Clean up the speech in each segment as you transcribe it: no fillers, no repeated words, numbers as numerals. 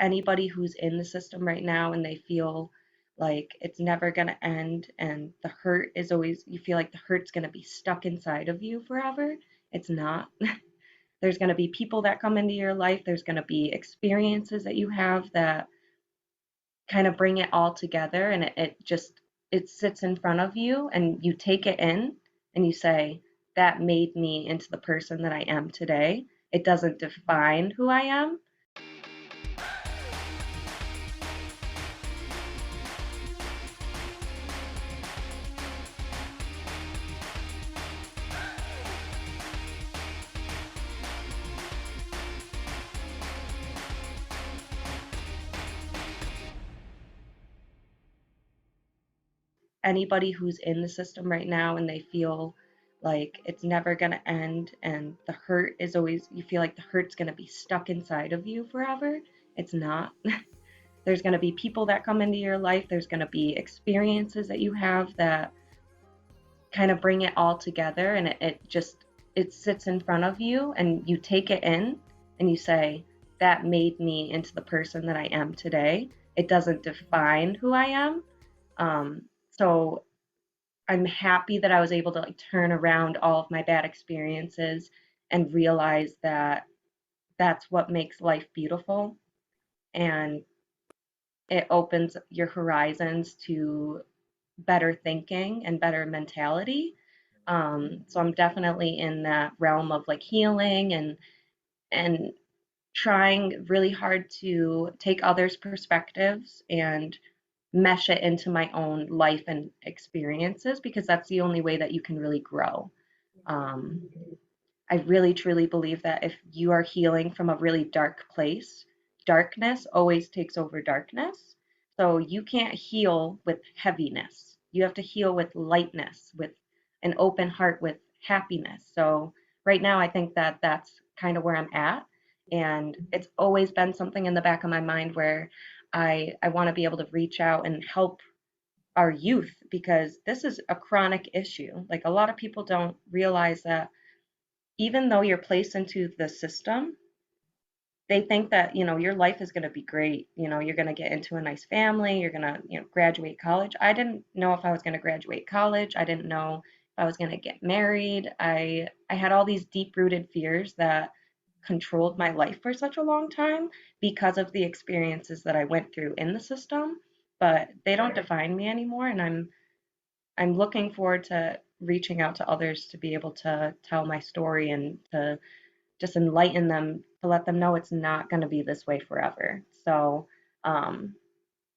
anybody who's in the system right now and they feel like it's never going to end and the hurt is always, you feel like the hurt's going to be stuck inside of you forever. It's not. There's going to be people that come into your life, there's going to be experiences that you have that kind of bring it all together, and it just it sits in front of you and you take it in and you say, that made me into the person that I am today. It doesn't define who I am. Anybody who's in the system right now and they feel like it's never going to end and the hurt is always, you feel like the hurt's going to be stuck inside of you forever. It's not. There's going to be people that come into your life, there's going to be experiences that you have that kind of bring it all together, and it just it sits in front of you and you take it in and you say, that made me into the person that I am today. It doesn't define who I am. So I'm happy that I was able to like turn around all of my bad experiences and realize that that's what makes life beautiful, and it opens your horizons to better thinking and better mentality. So I'm definitely in that realm of like healing and trying really hard to take others' perspectives and mesh it into my own life and experiences, because that's the only way that you can really grow. Um, I really truly believe that if you are healing from a really dark place, darkness always takes over darkness. So you can't heal with heaviness. You have to heal with lightness, with an open heart, with happiness. So right now, I think that that's kind of where I'm at. And it's always been something in the back of my mind where I want to be able to reach out and help our youth, because this is a chronic issue. Like a lot of people don't realize that even though you're placed into the system, they think that, your life is going to be great. You're going to get into a nice family, you're going to, graduate college. I didn't know if I was going to graduate college. I didn't know if I was going to get married. I had all these deep-rooted fears that controlled my life for such a long time because of the experiences that I went through in the system, but they don't define me anymore, and I'm looking forward to reaching out to others to be able to tell my story and to just enlighten them, to let them know it's not going to be this way forever. So, um,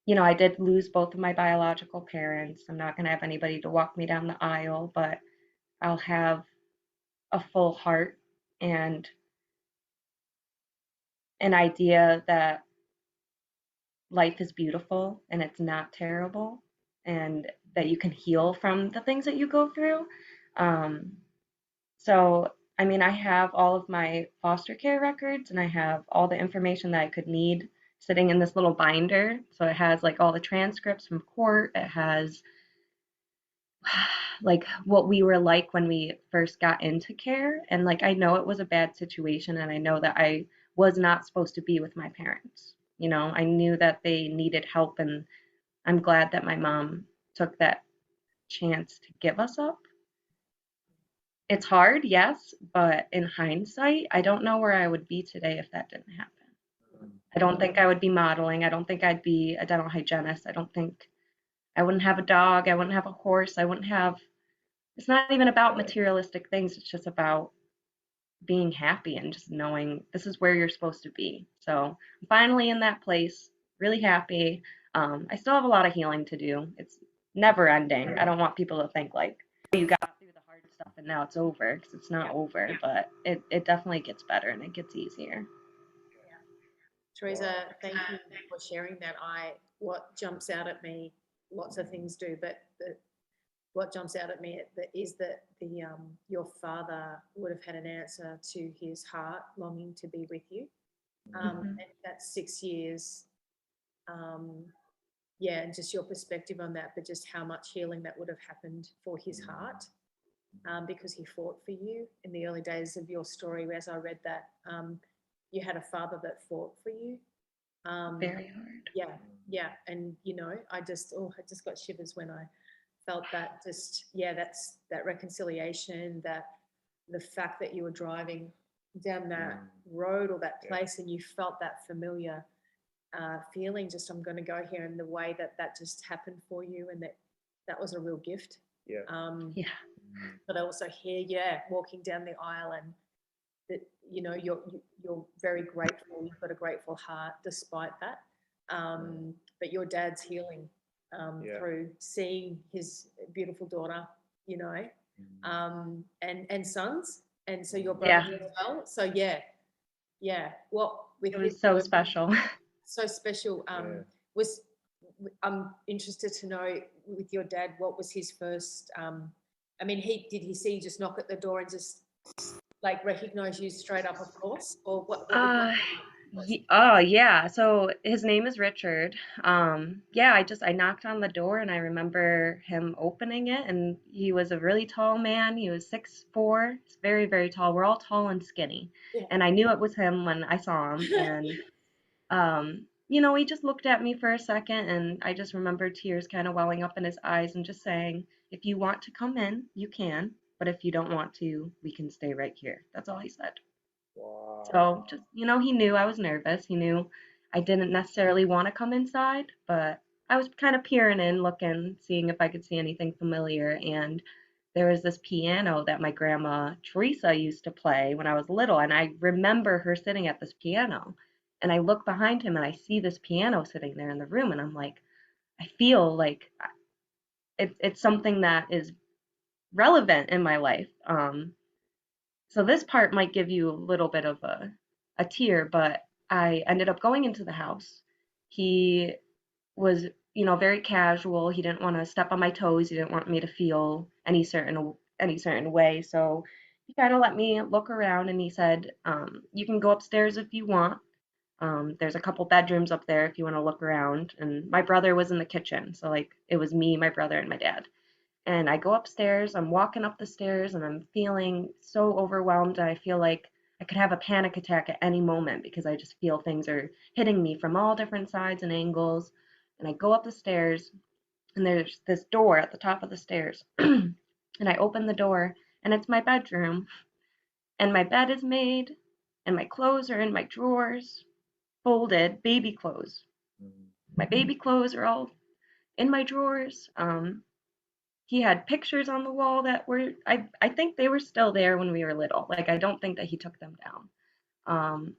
I did lose both of my biological parents. I'm not going to have anybody to walk me down the aisle, but I'll have a full heart and an idea that life is beautiful and it's not terrible, and that you can heal from the things that you go through. Um, So, I mean, I have all of my foster care records and I have all the information that I could need sitting in this little binder. So it has like all the transcripts from court. It has like what we were like when we first got into care. And like, I know it was a bad situation and I know that I was not supposed to be with my parents. I knew that they needed help, and I'm glad that my mom took that chance to give us up. It's hard, yes, but in hindsight, I don't know where I would be today if that didn't happen. I don't think I would be modeling. I don't think I'd be a dental hygienist. I don't think I wouldn't have a dog. I wouldn't have a horse. I wouldn't have, it's not even about materialistic things. It's just about being happy and just knowing this is where you're supposed to be. So I'm finally in that place, really happy. I still have a lot of healing to do. It's never ending. I don't want people to think like, "Oh, you got through the hard stuff and now it's over," because it's not over, but it definitely gets better and it gets easier. Theresa, thank you for sharing that. What jumps out at me, lots of things do, but what jumps out at me is that your father would have had an answer to his heart longing to be with you. Mhm. And that's 6 years. Um, yeah, and just your perspective on that, but just how much healing that would have happened for his heart, because he fought for you in the early days of your story. As I read that, you had a father that fought for you, Very hard. Yeah, yeah, and I just got shivers when I felt that. Just yeah, that's that reconciliation, that the fact that you were driving down that road or that place and you felt that familiar feeling. Just I'm going to go here, and the way that that just happened for you, and that was a real gift. Yeah. Yeah. But I also hear, yeah, walking down the aisle and that you're very grateful. You've got a grateful heart despite that. But your dad's healing through seeing his beautiful daughter, you know, and sons, and so your brothers Yeah. as well. So yeah, yeah. What with It his was so birth, special. so special. Yeah. Was I'm interested to know with your dad, what was his first? I mean, he see you just knock at the door and just like recognize you straight up, of course, or what was Uh, was? oh yeah. So his name is Richard. Yeah, I knocked on the door and I remember him opening it, and he was a really tall man. He was 6'4". He's very, very tall. We're all tall and skinny. Yeah. And I knew it was him when I saw him. And he just looked at me for a second, and I just remember tears kind of welling up in his eyes and just saying, "If you want to come in, you can, but if you don't want to, we can stay right here." That's all he said. Wow. So just, he knew I was nervous. He knew I didn't necessarily want to come inside, but I was kind of peering in, looking, seeing if I could see anything familiar. And there was this piano that my grandma Theresa used to play when I was little, and I remember her sitting at this piano. And I look behind him and I see this piano sitting there in the room, and I'm like, I feel like it's something that is relevant in my life. So this part might give you a little bit of a tear, but I ended up going into the house. He was, very casual. He didn't want to step on my toes. He didn't want me to feel any certain way. So he kind of let me look around, and he said, "You can go upstairs if you want. There's a couple bedrooms up there if you want to look around." And my brother was in the kitchen, so like it was me, my brother, and my dad. And I go upstairs, I'm walking up the stairs, and I'm feeling so overwhelmed. I feel like I could have a panic attack at any moment because I just feel things are hitting me from all different sides and angles. And I go up the stairs, and there's this door at the top of the stairs. And I open the door, and it's my bedroom. And my bed is made, and my clothes are in my drawers, folded, baby clothes. My baby clothes are all in my drawers. He had pictures on the wall that were I think they were still there when we were little. Like I don't think that he took them down. Um,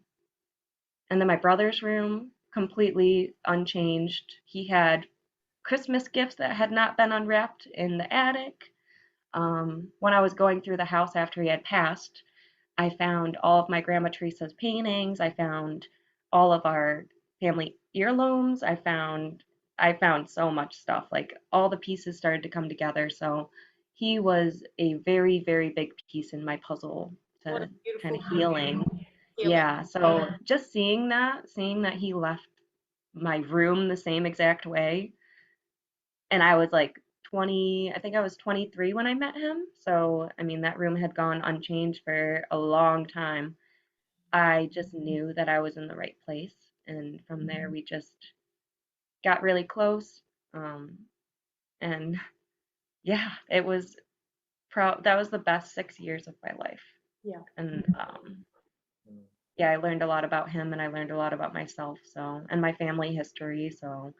and then my brother's room completely unchanged. He had Christmas gifts that had not been unwrapped in the attic. When I was going through the house after he had passed, I found all of my grandma Teresa's paintings. I found all of our family heirlooms. I found so much stuff. Like all the pieces started to come together. So he was a very, very big piece in my puzzle What a to kind beautiful of healing. feeling. Yeah. So just seeing that he left my room the same exact way, and I was like 20, I think I was 23 when I met him. So, I mean, that room had gone unchanged for a long time. I just knew that I was in the right place. And from there, we just got really close. Um, and yeah, that was the best 6 years of my life. Yeah. And yeah, I learned a lot about him, and I learned a lot about myself. So, and my family history. So,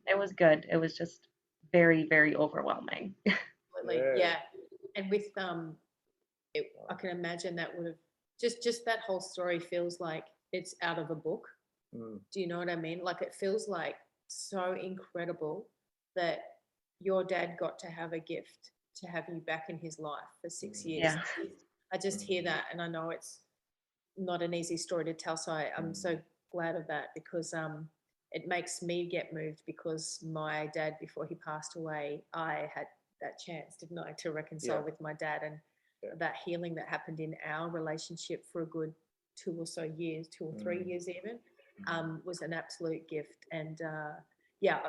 it was good. It was just very, very overwhelming. Absolutely. Yeah. Yeah. And with I can imagine that would have just that whole story feels like it's out of a book. Do you know what I mean? Like it feels like so incredible that your dad got to have a gift to have you back in his life for 6 years. Yeah. I just hear that, and I know it's not an easy story to tell. So I'm so glad of that because it makes me get moved because my dad, before he passed away, I had that chance, didn't I, to reconcile Yeah. with my dad, and Yeah. that healing that happened in our relationship for a good 2 or 3 years, 2 or 3 years even, was an absolute gift. And yeah,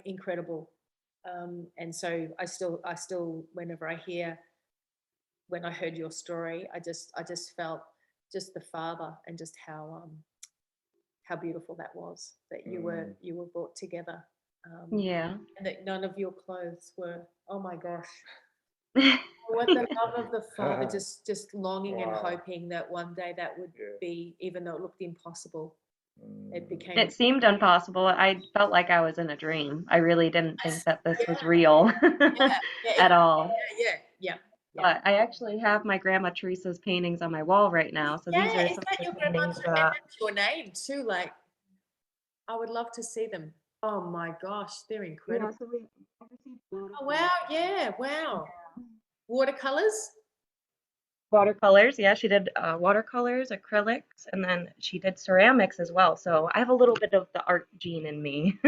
incredible. And so I still, whenever I hear, when I heard your story, I just felt just the father and just how beautiful that was, that you were brought together, Yeah. and that none of your clothes were, oh my gosh, what the love of the father, just longing and hoping that one day that would be, even though it looked impossible, it became. It seemed impossible. I felt like I was in a dream. I really didn't think that this was Yeah, real yeah, at all. yeah. But I actually have my grandma Teresa's paintings on my wall right now. So these Yeah, are is some of that the your grandma? paintings And that, that's your name too. Like, I would love to see them. Oh my gosh, they're incredible. so we I received Oh wow, yeah, wow. Watercolors? watercolors. Yeah, she did watercolors, acrylics, and then she did ceramics as well. So I have a little bit of the art gene in me.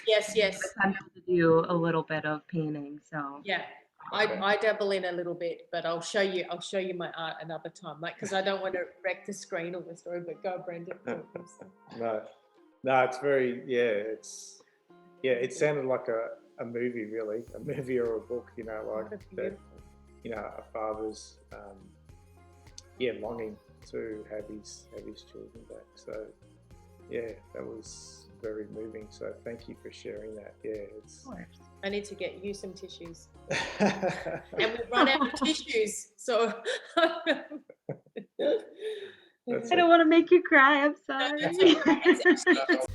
Yes. Potential to do a little bit of painting. So Yeah. I dabble in a little bit, but I'll show you my art another time. Like, because I don't want to wreck the screen or the story, but go, Brendan. No, it's very, it sounded like a movie, really, a movie or a book, like that, a father's, longing to have his children back. So, yeah, that was very moving. So thank you for sharing that. Yeah, it's. I need to get you some tissues. And we've run out of tissues, so. I don't want to make you cry. I'm sorry. It's